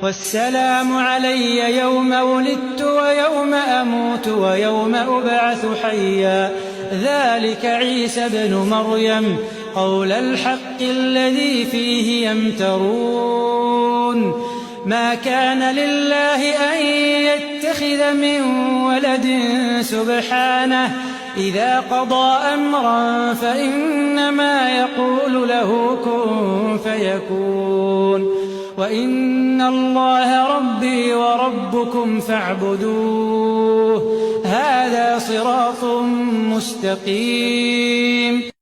والسلام علي يوم ولدت ويوم أموت ويوم أبعث حيا ذلك عيسى ابن مريم قول الحق الذي فيه يمترون ما كان لله أن يتخذ من ولد سبحانه إذا قضى أمرا فإنما يقول له كن فيكون وإن الله ربي وربكم فاعبدوه هذا صراط مستقيم.